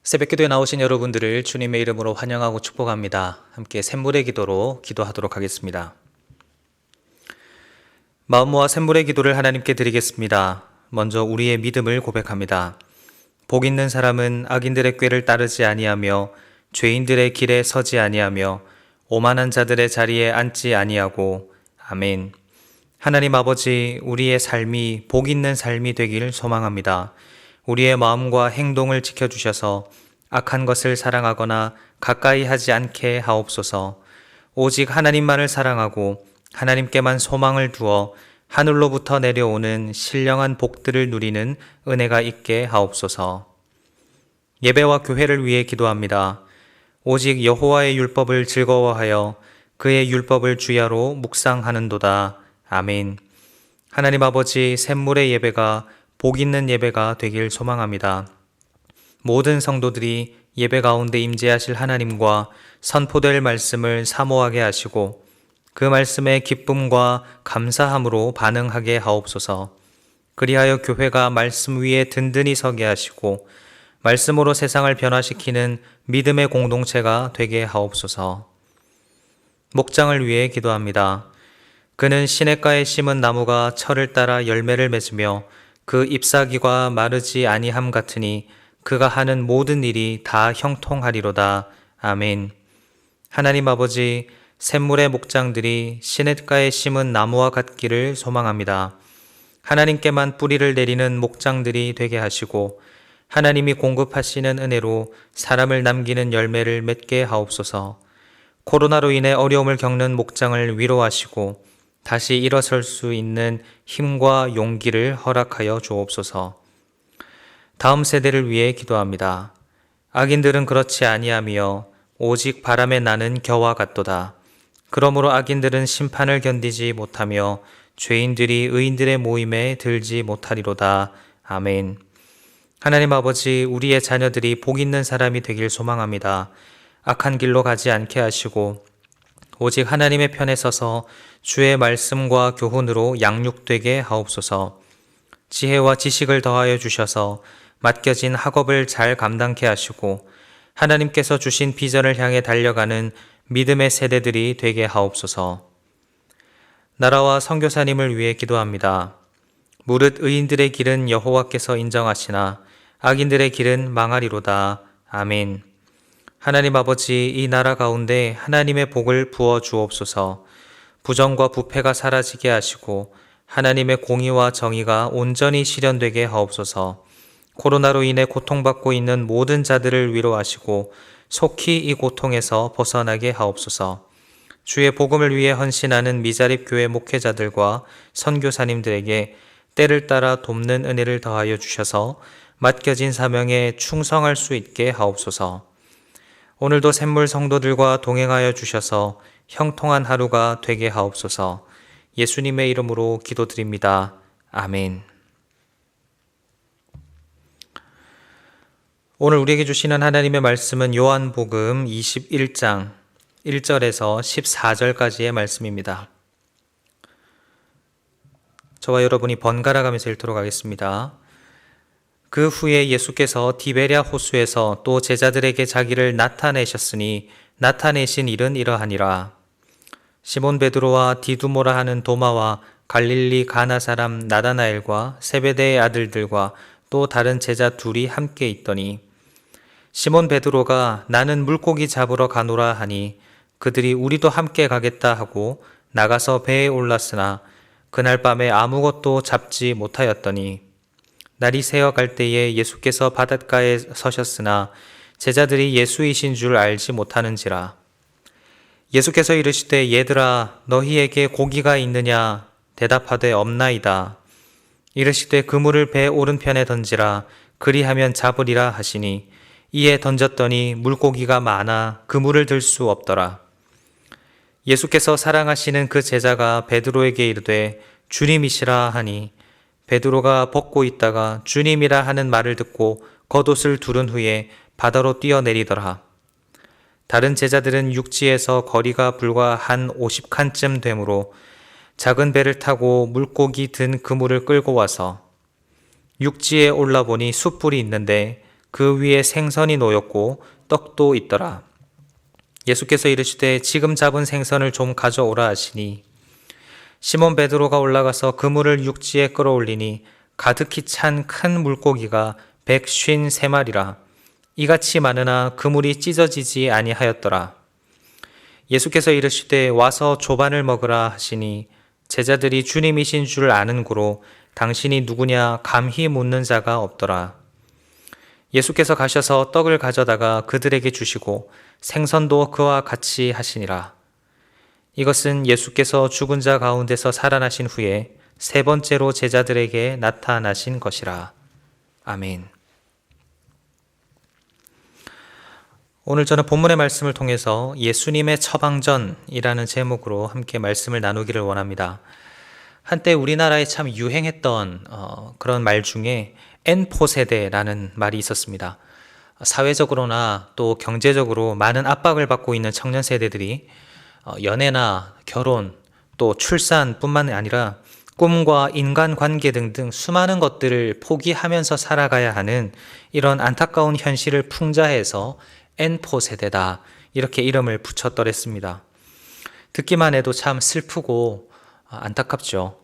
새벽기도에 나오신 여러분들을 주님의 이름으로 환영하고 축복합니다. 함께 샘물의 기도로 기도하도록 하겠습니다. 마음 모아 샘물의 기도를 하나님께 드리겠습니다. 먼저 우리의 믿음을 고백합니다. 복 있는 사람은 악인들의 꾀를 따르지 아니하며 죄인들의 길에 서지 아니하며 오만한 자들의 자리에 앉지 아니하고 아멘. 하나님 아버지, 우리의 삶이 복 있는 삶이 되길 소망합니다. 우리의 마음과 행동을 지켜주셔서 악한 것을 사랑하거나 가까이 하지 않게 하옵소서. 오직 하나님만을 사랑하고 하나님께만 소망을 두어 하늘로부터 내려오는 신령한 복들을 누리는 은혜가 있게 하옵소서. 예배와 교회를 위해 기도합니다. 오직 여호와의 율법을 즐거워하여 그의 율법을 주야로 묵상하는도다. 아멘. 하나님 아버지, 샘물의 예배가 복 있는 예배가 되길 소망합니다. 모든 성도들이 예배 가운데 임재하실 하나님과 선포될 말씀을 사모하게 하시고 그 말씀에 기쁨과 감사함으로 반응하게 하옵소서. 그리하여 교회가 말씀 위에 든든히 서게 하시고 말씀으로 세상을 변화시키는 믿음의 공동체가 되게 하옵소서. 목장을 위해 기도합니다. 그는 시냇가에 심은 나무가 철을 따라 열매를 맺으며 그 잎사귀가 마르지 아니함 같으니 그가 하는 모든 일이 다 형통하리로다. 아멘. 하나님 아버지, 샘물의 목장들이 시냇가에 심은 나무와 같기를 소망합니다. 하나님께만 뿌리를 내리는 목장들이 되게 하시고 하나님이 공급하시는 은혜로 사람을 남기는 열매를 맺게 하옵소서. 코로나로 인해 어려움을 겪는 목장을 위로하시고 다시 일어설 수 있는 힘과 용기를 허락하여 주옵소서. 다음 세대를 위해 기도합니다. 악인들은 그렇지 아니하며 오직 바람에 나는 겨와 같도다. 그러므로 악인들은 심판을 견디지 못하며 죄인들이 의인들의 모임에 들지 못하리로다. 아멘. 하나님 아버지, 우리의 자녀들이 복 있는 사람이 되길 소망합니다. 악한 길로 가지 않게 하시고 오직 하나님의 편에 서서 주의 말씀과 교훈으로 양육되게 하옵소서. 지혜와 지식을 더하여 주셔서 맡겨진 학업을 잘 감당케 하시고 하나님께서 주신 비전을 향해 달려가는 믿음의 세대들이 되게 하옵소서. 나라와 선교사님을 위해 기도합니다. 무릇 의인들의 길은 여호와께서 인정하시나 악인들의 길은 망하리로다. 아멘. 하나님 아버지, 이 나라 가운데 하나님의 복을 부어 주옵소서. 부정과 부패가 사라지게 하시고 하나님의 공의와 정의가 온전히 실현되게 하옵소서. 코로나로 인해 고통받고 있는 모든 자들을 위로하시고 속히 이 고통에서 벗어나게 하옵소서. 주의 복음을 위해 헌신하는 미자립 교회 목회자들과 선교사님들에게 때를 따라 돕는 은혜를 더하여 주셔서 맡겨진 사명에 충성할 수 있게 하옵소서. 오늘도 샘물 성도들과 동행하여 주셔서 형통한 하루가 되게 하옵소서. 예수님의 이름으로 기도드립니다. 아멘. 오늘 우리에게 주시는 하나님의 말씀은 요한복음 21장 1절에서 14절까지의 말씀입니다. 저와 여러분이 번갈아 가면서 읽도록 하겠습니다. 그 후에 예수께서 디베랴 호수에서 또 제자들에게 자기를 나타내셨으니 나타내신 일은 이러하니라. 시몬 베드로와 디두모라 하는 도마와 갈릴리 가나 사람 나다나엘과 세베대의 아들들과 또 다른 제자 둘이 함께 있더니 시몬 베드로가 나는 물고기 잡으러 가노라 하니 그들이 우리도 함께 가겠다 하고 나가서 배에 올랐으나 그날 밤에 아무것도 잡지 못하였더니 날이 새어갈 때에 예수께서 바닷가에 서셨으나 제자들이 예수이신 줄 알지 못하는지라. 예수께서 이르시되 얘들아 너희에게 고기가 있느냐 대답하되 없나이다. 이르시되 그물을 배 오른편에 던지라 그리하면 잡으리라 하시니 이에 던졌더니 물고기가 많아 그물을 들 수 없더라. 예수께서 사랑하시는 그 제자가 베드로에게 이르되 주님이시라 하니 베드로가 벗고 있다가 주님이라 하는 말을 듣고 겉옷을 두른 후에 바다로 뛰어내리더라. 다른 제자들은 육지에서 거리가 불과 한 50칸쯤 되므로 작은 배를 타고 물고기 든 그물을 끌고 와서 육지에 올라보니 숯불이 있는데 그 위에 생선이 놓였고 떡도 있더라. 예수께서 이르시되 지금 잡은 생선을 좀 가져오라 하시니 시몬 베드로가 올라가서 그물을 육지에 끌어올리니 가득히 찬 큰 물고기가 153마리라. 이같이 많으나 그물이 찢어지지 아니하였더라. 예수께서 이르시되 와서 조반을 먹으라 하시니 제자들이 주님이신 줄 아는 고로 당신이 누구냐 감히 묻는 자가 없더라. 예수께서 가셔서 떡을 가져다가 그들에게 주시고 생선도 그와 같이 하시니라. 이것은 예수께서 죽은 자 가운데서 살아나신 후에 세 번째로 제자들에게 나타나신 것이라. 아멘. 오늘 저는 본문의 말씀을 통해서 예수님의 처방전이라는 제목으로 함께 말씀을 나누기를 원합니다. 한때 우리나라에 참 유행했던 그런 말 중에 N포세대라는 말이 있었습니다. 사회적으로나 또 경제적으로 많은 압박을 받고 있는 청년 세대들이 연애나 결혼 또 출산뿐만 아니라 꿈과 인간관계 등등 수많은 것들을 포기하면서 살아가야 하는 이런 안타까운 현실을 풍자해서 N포세대다 이렇게 이름을 붙였더랬습니다. 듣기만 해도 참 슬프고 안타깝죠.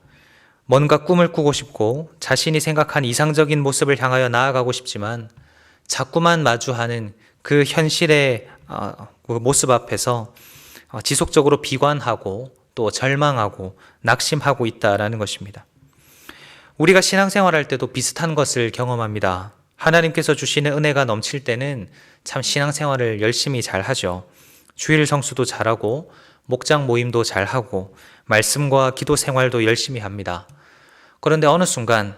뭔가 꿈을 꾸고 싶고 자신이 생각한 이상적인 모습을 향하여 나아가고 싶지만 자꾸만 마주하는 그 현실의 그 모습 앞에서 지속적으로 비관하고 또 절망하고 낙심하고 있다라는 것입니다. 우리가 신앙생활할 때도 비슷한 것을 경험합니다. 하나님께서 주시는 은혜가 넘칠 때는 참 신앙생활을 열심히 잘 하죠. 주일 성수도 잘하고 목장 모임도 잘하고 말씀과 기도 생활도 열심히 합니다. 그런데 어느 순간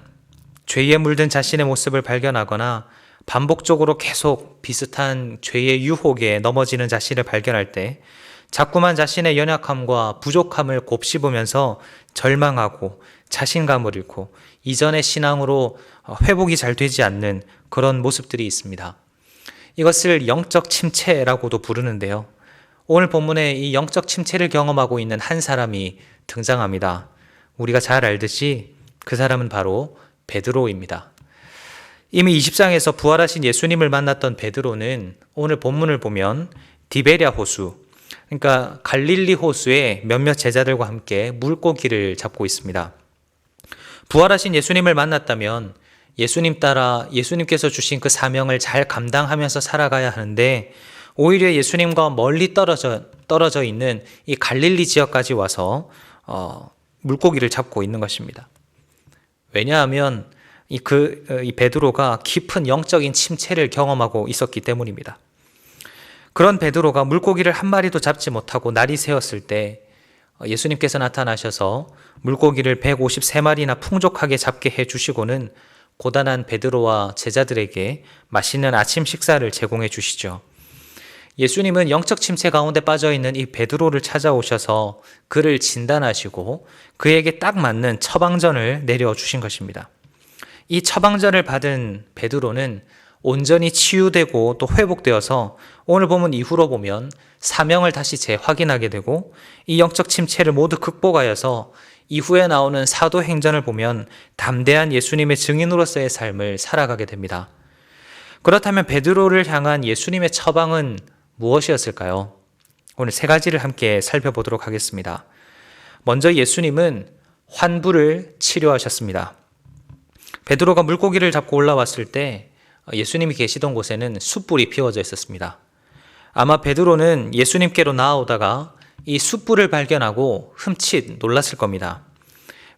죄에 물든 자신의 모습을 발견하거나 반복적으로 계속 비슷한 죄의 유혹에 넘어지는 자신을 발견할 때 자꾸만 자신의 연약함과 부족함을 곱씹으면서 절망하고 자신감을 잃고 이전의 신앙으로 회복이 잘 되지 않는 그런 모습들이 있습니다. 이것을 영적 침체라고도 부르는데요. 오늘 본문에 이 영적 침체를 경험하고 있는 한 사람이 등장합니다. 우리가 잘 알듯이 그 사람은 바로 베드로입니다. 이미 20장에서 부활하신 예수님을 만났던 베드로는 오늘 본문을 보면 디베랴 호수, 그러니까 갈릴리 호수에 몇몇 제자들과 함께 물고기를 잡고 있습니다. 부활하신 예수님을 만났다면 예수님 따라 예수님께서 주신 그 사명을 잘 감당하면서 살아가야 하는데 오히려 예수님과 멀리 떨어져 있는 이 갈릴리 지역까지 와서 물고기를 잡고 있는 것입니다. 왜냐하면 이 베드로가 깊은 영적인 침체를 경험하고 있었기 때문입니다. 그런 베드로가 물고기를 한 마리도 잡지 못하고 날이 새었을 때 예수님께서 나타나셔서 물고기를 153마리나 풍족하게 잡게 해주시고는 고단한 베드로와 제자들에게 맛있는 아침 식사를 제공해 주시죠. 예수님은 영적 침체 가운데 빠져있는 이 베드로를 찾아오셔서 그를 진단하시고 그에게 딱 맞는 처방전을 내려주신 것입니다. 이 처방전을 받은 베드로는 온전히 치유되고 또 회복되어서 오늘 본문 이후로 보면 사명을 다시 재확인하게 되고 이 영적 침체를 모두 극복하여서 이후에 나오는 사도행전을 보면 담대한 예수님의 증인으로서의 삶을 살아가게 됩니다. 그렇다면 베드로를 향한 예수님의 처방은 무엇이었을까요? 오늘 세 가지를 함께 살펴보도록 하겠습니다. 먼저 예수님은 환부를 치료하셨습니다. 베드로가 물고기를 잡고 올라왔을 때 예수님이 계시던 곳에는 숯불이 피워져 있었습니다. 아마 베드로는 예수님께로 나아오다가 이 숯불을 발견하고 흠칫 놀랐을 겁니다.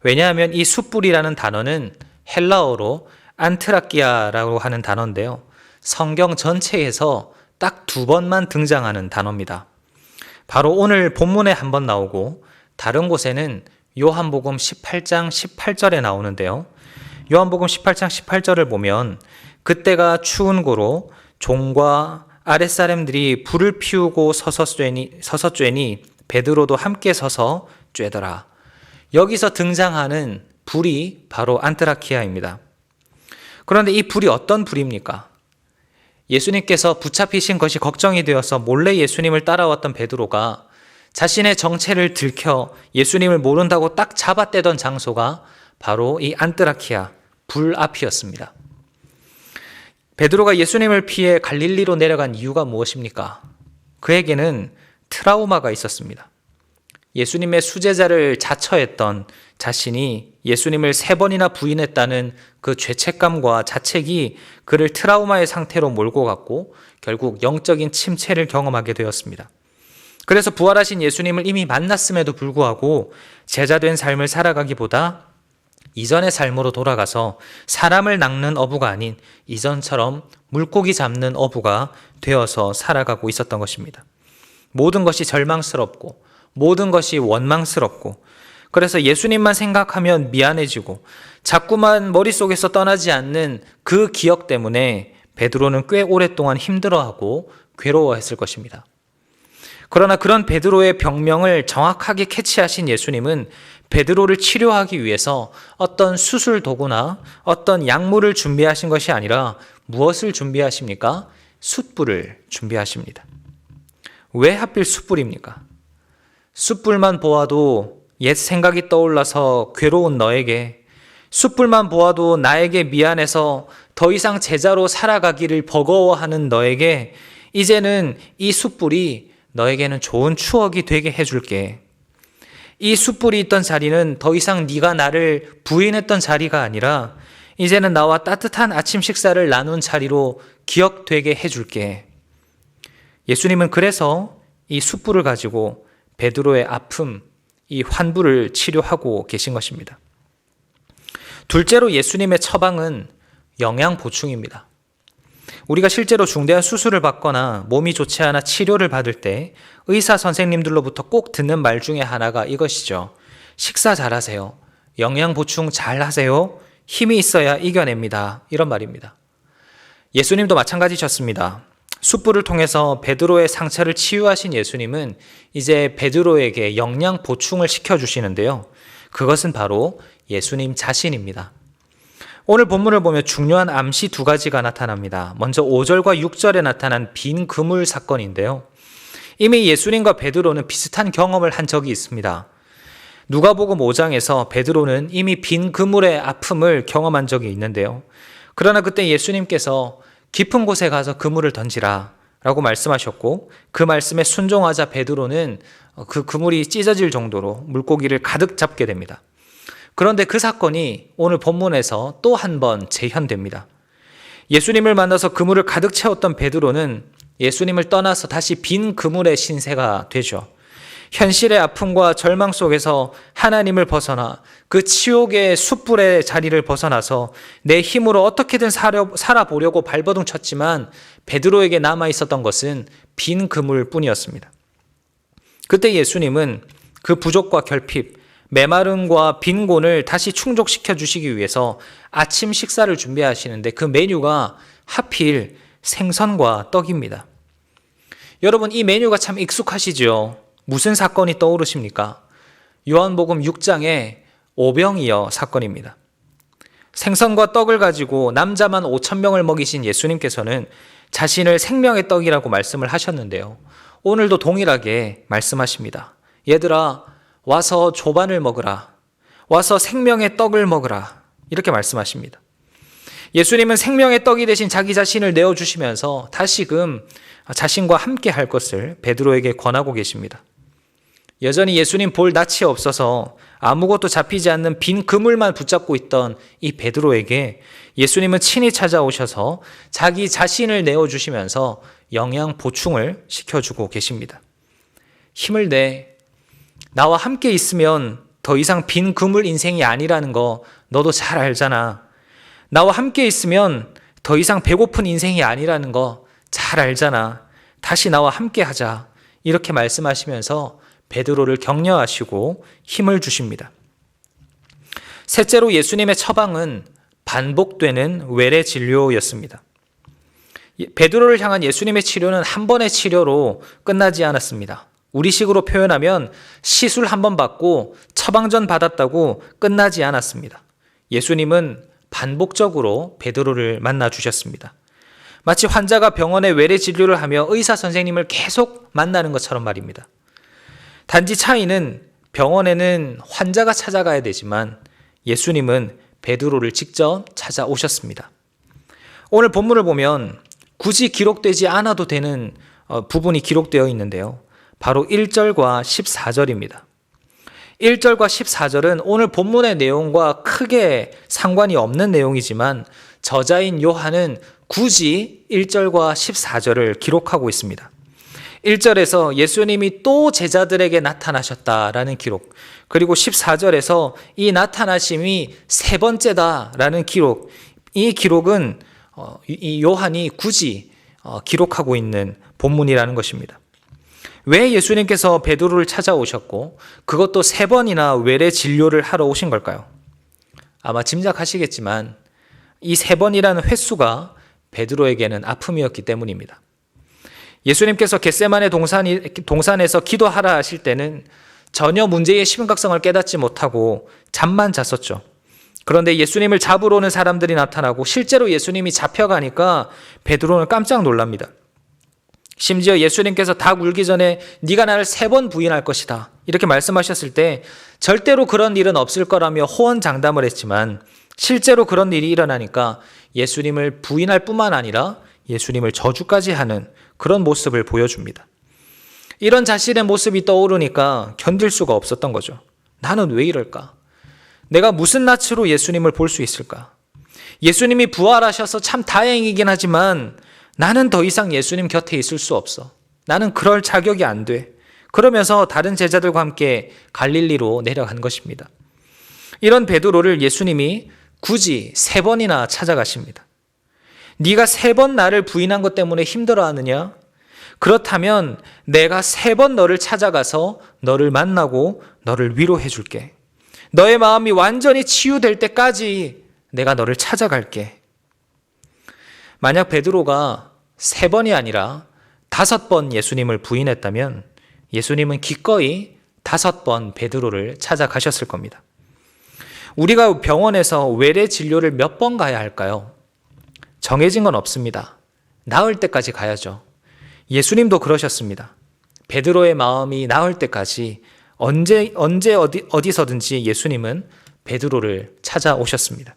왜냐하면 이 숯불이라는 단어는 헬라어로 안트라키아라고 하는 단어인데요. 성경 전체에서 딱 2번만 등장하는 단어입니다. 바로 오늘 본문에 한번 나오고 다른 곳에는 요한복음 18장 18절에 나오는데요. 요한복음 18장 18절을 보면 그때가 추운 고로 종과 아랫사람들이 불을 피우고 서서 쬐니 베드로도 함께 서서 쬐더라. 여기서 등장하는 불이 바로 안트라키아입니다. 그런데 이 불이 어떤 불입니까? 예수님께서 붙잡히신 것이 걱정이 되어서 몰래 예수님을 따라왔던 베드로가 자신의 정체를 들켜 예수님을 모른다고 딱 잡아떼던 장소가 바로 이 안트라키아 불 앞이었습니다. 베드로가 예수님을 피해 갈릴리로 내려간 이유가 무엇입니까? 그에게는 트라우마가 있었습니다. 예수님의 수제자를 자처했던 자신이 예수님을 3번이나 부인했다는 그 죄책감과 자책이 그를 트라우마의 상태로 몰고 갔고 결국 영적인 침체를 경험하게 되었습니다. 그래서 부활하신 예수님을 이미 만났음에도 불구하고 제자된 삶을 살아가기보다 이전의 삶으로 돌아가서 사람을 낚는 어부가 아닌 이전처럼 물고기 잡는 어부가 되어서 살아가고 있었던 것입니다. 모든 것이 절망스럽고 모든 것이 원망스럽고 그래서 예수님만 생각하면 미안해지고 자꾸만 머릿속에서 떠나지 않는 그 기억 때문에 베드로는 꽤 오랫동안 힘들어하고 괴로워했을 것입니다. 그러나 그런 베드로의 병명을 정확하게 캐치하신 예수님은 베드로를 치료하기 위해서 어떤 수술 도구나 어떤 약물을 준비하신 것이 아니라 무엇을 준비하십니까? 숯불을 준비하십니다. 왜 하필 숯불입니까? 숯불만 보아도 옛 생각이 떠올라서 괴로운 너에게, 숯불만 보아도 나에게 미안해서 더 이상 제자로 살아가기를 버거워하는 너에게 이제는 이 숯불이 너에게는 좋은 추억이 되게 해줄게. 이 숯불이 있던 자리는 더 이상 네가 나를 부인했던 자리가 아니라 이제는 나와 따뜻한 아침 식사를 나눈 자리로 기억되게 해줄게. 예수님은 그래서 이 숯불을 가지고 베드로의 아픔, 이 환부를 치료하고 계신 것입니다. 둘째로 예수님의 처방은 영양 보충입니다. 우리가 실제로 중대한 수술을 받거나 몸이 좋지 않아 치료를 받을 때 의사 선생님들로부터 꼭 듣는 말 중에 하나가 이것이죠. 식사 잘하세요. 영양 보충 잘하세요. 힘이 있어야 이겨냅니다. 이런 말입니다. 예수님도 마찬가지셨습니다. 숯불을 통해서 베드로의 상처를 치유하신 예수님은 이제 베드로에게 영양 보충을 시켜주시는데요. 그것은 바로 예수님 자신입니다. 오늘 본문을 보면 중요한 암시 2가지가 나타납니다. 먼저 5절과 6절에 나타난 빈 그물 사건인데요. 이미 예수님과 베드로는 비슷한 경험을 한 적이 있습니다. 누가복음 5장에서 베드로는 이미 빈 그물의 아픔을 경험한 적이 있는데요. 그러나 그때 예수님께서 깊은 곳에 가서 그물을 던지라 라고 말씀하셨고 그 말씀에 순종하자 베드로는 그 그물이 찢어질 정도로 물고기를 가득 잡게 됩니다. 그런데 그 사건이 오늘 본문에서 또 한 번 재현됩니다. 예수님을 만나서 그물을 가득 채웠던 베드로는 예수님을 떠나서 다시 빈 그물의 신세가 되죠. 현실의 아픔과 절망 속에서 하나님을 벗어나 그 치욕의 숯불의 자리를 벗어나서 내 힘으로 어떻게든 살아보려고 발버둥 쳤지만 베드로에게 남아있었던 것은 빈 그물 뿐이었습니다. 그때 예수님은 그 부족과 결핍, 메마름과 빈곤을 다시 충족시켜 주시기 위해서 아침 식사를 준비하시는데 그 메뉴가 하필 생선과 떡입니다. 여러분 이 메뉴가 참 익숙하시죠? 무슨 사건이 떠오르십니까? 요한복음 6장의 오병이어 사건입니다. 생선과 떡을 가지고 남자만 5,000명을 먹이신 예수님께서는 자신을 생명의 떡이라고 말씀을 하셨는데요. 오늘도 동일하게 말씀하십니다. 얘들아 와서 조반을 먹으라. 와서 생명의 떡을 먹으라. 이렇게 말씀하십니다. 예수님은 생명의 떡이 되신 자기 자신을 내어주시면서 다시금 자신과 함께 할 것을 베드로에게 권하고 계십니다. 여전히 예수님 볼 낯이 없어서 아무것도 잡히지 않는 빈 그물만 붙잡고 있던 이 베드로에게 예수님은 친히 찾아오셔서 자기 자신을 내어주시면서 영양 보충을 시켜주고 계십니다. 힘을 내. 나와 함께 있으면 더 이상 빈 그물 인생이 아니라는 거 너도 잘 알잖아. 나와 함께 있으면 더 이상 배고픈 인생이 아니라는 거 잘 알잖아. 다시 나와 함께 하자. 이렇게 말씀하시면서 베드로를 격려하시고 힘을 주십니다. 셋째로 예수님의 처방은 반복되는 외래 진료였습니다. 베드로를 향한 예수님의 치료는 한 번의 치료로 끝나지 않았습니다. 우리식으로 표현하면 시술 한 번 받고 처방전 받았다고 끝나지 않았습니다. 예수님은 반복적으로 베드로를 만나 주셨습니다. 마치 환자가 병원에 외래 진료를 하며 의사 선생님을 계속 만나는 것처럼 말입니다. 단지 차이는 병원에는 환자가 찾아가야 되지만 예수님은 베드로를 직접 찾아오셨습니다. 오늘 본문을 보면 굳이 기록되지 않아도 되는 부분이 기록되어 있는데요. 바로 1절과 14절입니다. 1절과 14절은 오늘 본문의 내용과 크게 상관이 없는 내용이지만 저자인 요한은 굳이 1절과 14절을 기록하고 있습니다. 1절에서 예수님이 또 제자들에게 나타나셨다라는 기록, 그리고 14절에서 이 나타나심이 세 번째다라는 기록, 이 기록은 이 요한이 굳이 기록하고 있는 본문이라는 것입니다. 왜 예수님께서 베드로를 찾아오셨고 그것도 세 번이나 외래 진료를 하러 오신 걸까요? 아마 짐작하시겠지만 이 세 번이라는 횟수가 베드로에게는 아픔이었기 때문입니다. 예수님께서 겟세마네 동산에서 기도하라 하실 때는 전혀 문제의 심각성을 깨닫지 못하고 잠만 잤었죠. 그런데 예수님을 잡으러 오는 사람들이 나타나고 실제로 예수님이 잡혀가니까 베드로는 깜짝 놀랍니다. 심지어 예수님께서 닭 울기 전에 네가 나를 3번 부인할 것이다 이렇게 말씀하셨을 때 절대로 그런 일은 없을 거라며 호언장담을 했지만 실제로 그런 일이 일어나니까 예수님을 부인할 뿐만 아니라 예수님을 저주까지 하는 그런 모습을 보여줍니다. 이런 자신의 모습이 떠오르니까 견딜 수가 없었던 거죠. 나는 왜 이럴까? 내가 무슨 낯으로 예수님을 볼 수 있을까? 예수님이 부활하셔서 참 다행이긴 하지만 나는 더 이상 예수님 곁에 있을 수 없어. 나는 그럴 자격이 안 돼. 그러면서 다른 제자들과 함께 갈릴리로 내려간 것입니다. 이런 베드로를 예수님이 굳이 3번이나 찾아가십니다. 네가 3번 나를 부인한 것 때문에 힘들어하느냐? 그렇다면 내가 3번 너를 찾아가서 너를 만나고 너를 위로해 줄게. 너의 마음이 완전히 치유될 때까지 내가 너를 찾아갈게. 만약 베드로가 3번이 아니라 5번 예수님을 부인했다면 예수님은 기꺼이 5번 베드로를 찾아가셨을 겁니다. 우리가 병원에서 외래 진료를 몇 번 가야 할까요? 정해진 건 없습니다. 나을 때까지 가야죠. 예수님도 그러셨습니다. 베드로의 마음이 나을 때까지 언제 어디서든지 예수님은 베드로를 찾아오셨습니다.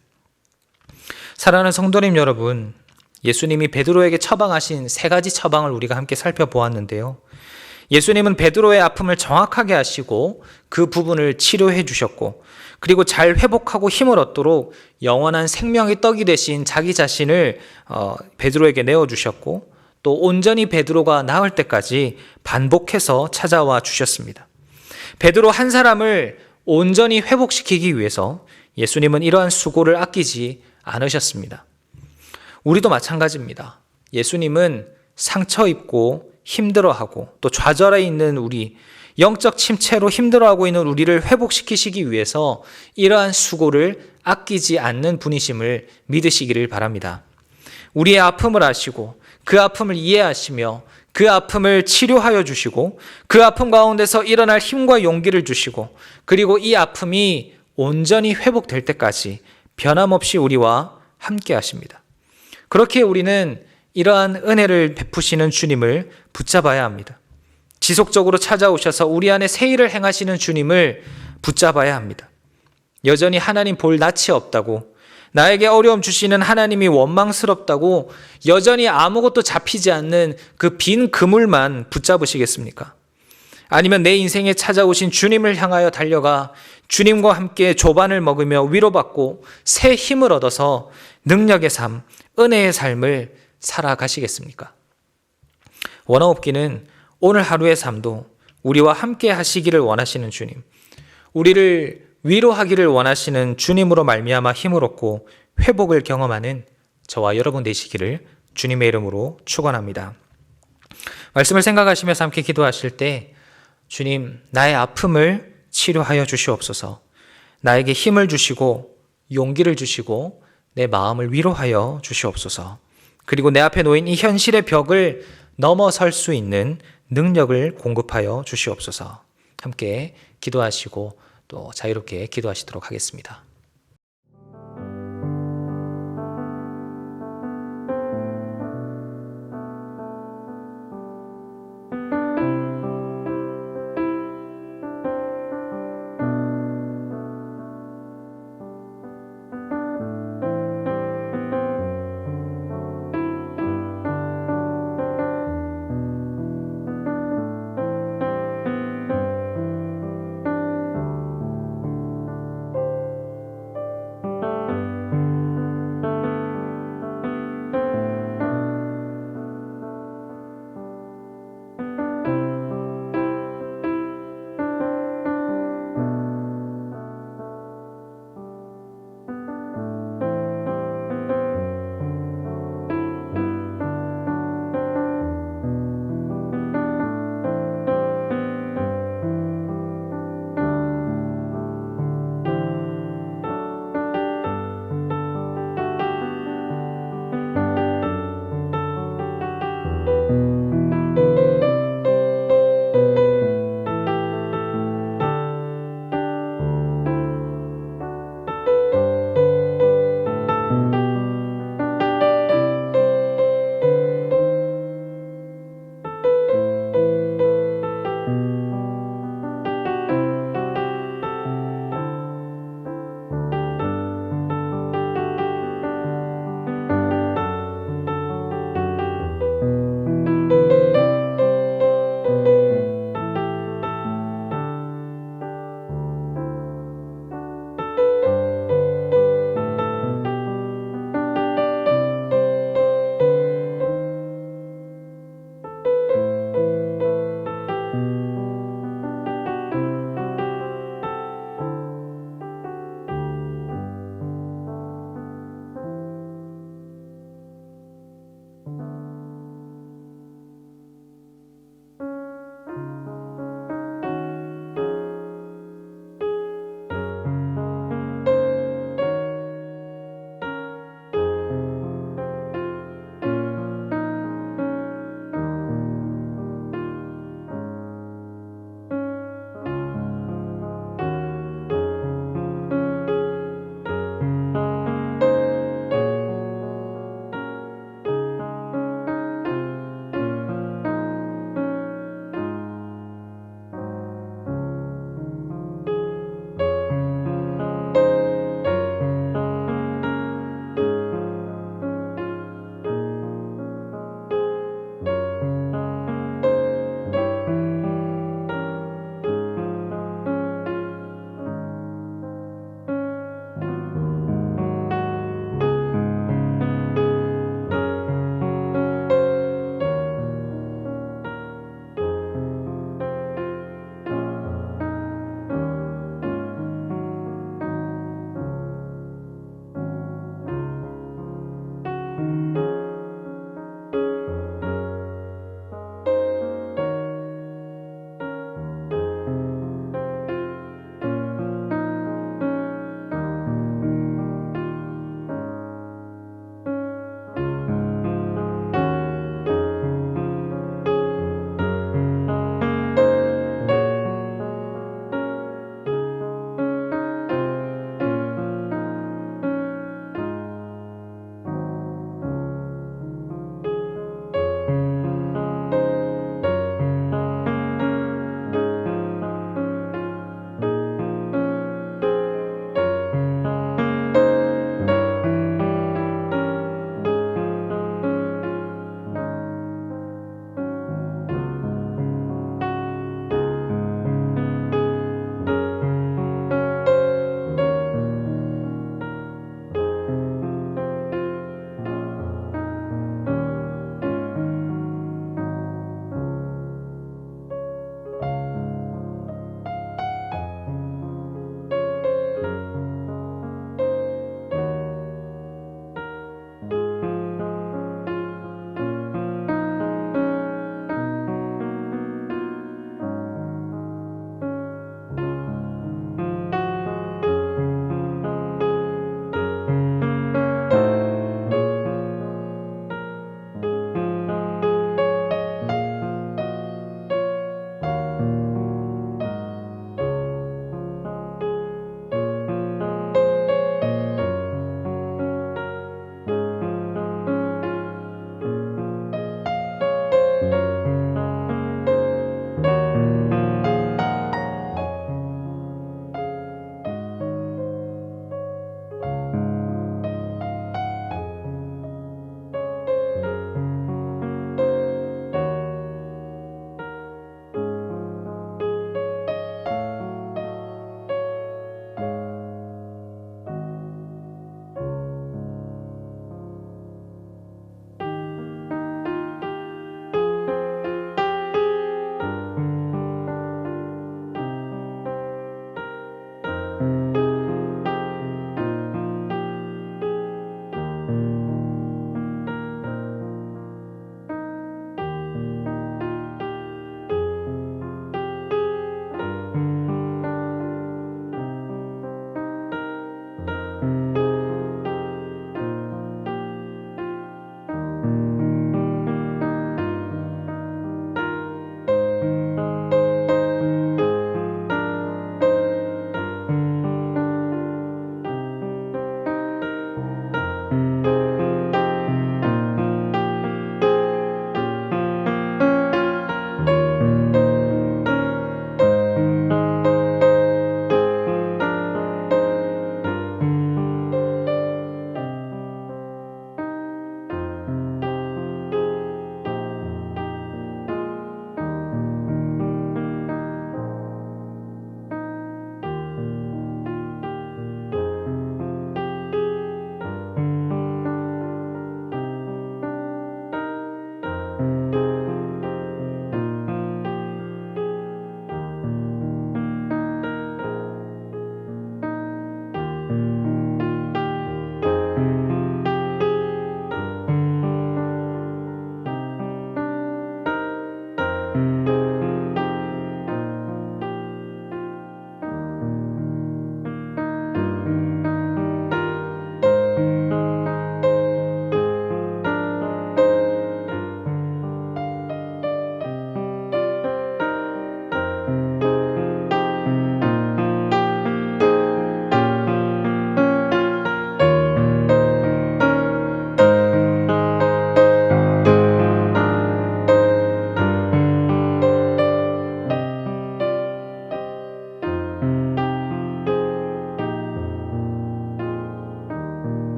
사랑하는 성도님 여러분, 예수님이 베드로에게 처방하신 3가지 처방을 우리가 함께 살펴보았는데요. 예수님은 베드로의 아픔을 정확하게 아시고 그 부분을 치료해 주셨고 그리고 잘 회복하고 힘을 얻도록 영원한 생명의 떡이 되신 자기 자신을 베드로에게 내어주셨고 또 온전히 베드로가 나을 때까지 반복해서 찾아와 주셨습니다. 베드로 한 사람을 온전히 회복시키기 위해서 예수님은 이러한 수고를 아끼지 않으셨습니다. 우리도 마찬가지입니다. 예수님은 상처 입고 힘들어하고 또 좌절해 있는 우리, 영적 침체로 힘들어하고 있는 우리를 회복시키시기 위해서 이러한 수고를 아끼지 않는 분이심을 믿으시기를 바랍니다. 우리의 아픔을 아시고 그 아픔을 이해하시며 그 아픔을 치료하여 주시고 그 아픔 가운데서 일어날 힘과 용기를 주시고 그리고 이 아픔이 온전히 회복될 때까지 변함없이 우리와 함께 하십니다. 그렇게 우리는 이러한 은혜를 베푸시는 주님을 붙잡아야 합니다. 지속적으로 찾아오셔서 우리 안에 새 일을 행하시는 주님을 붙잡아야 합니다. 여전히 하나님 볼 낯이 없다고, 나에게 어려움 주시는 하나님이 원망스럽다고 여전히 아무것도 잡히지 않는 그 빈 그물만 붙잡으시겠습니까? 아니면 내 인생에 찾아오신 주님을 향하여 달려가 주님과 함께 조반을 먹으며 위로받고 새 힘을 얻어서 능력의 삶, 은혜의 삶을 살아가시겠습니까? 원어업기는 오늘 하루의 삶도 우리와 함께 하시기를 원하시는 주님, 우리를 위로하기를 원하시는 주님으로 말미암아 힘을 얻고 회복을 경험하는 저와 여러분 되시기를 주님의 이름으로 축원합니다. 말씀을 생각하시면서 함께 기도하실 때 주님, 나의 아픔을 치료하여 주시옵소서. 나에게 힘을 주시고 용기를 주시고 내 마음을 위로하여 주시옵소서. 그리고 내 앞에 놓인 이 현실의 벽을 넘어설 수 있는 능력을 공급하여 주시옵소서. 함께 기도하시고 또 자유롭게 기도하시도록 하겠습니다.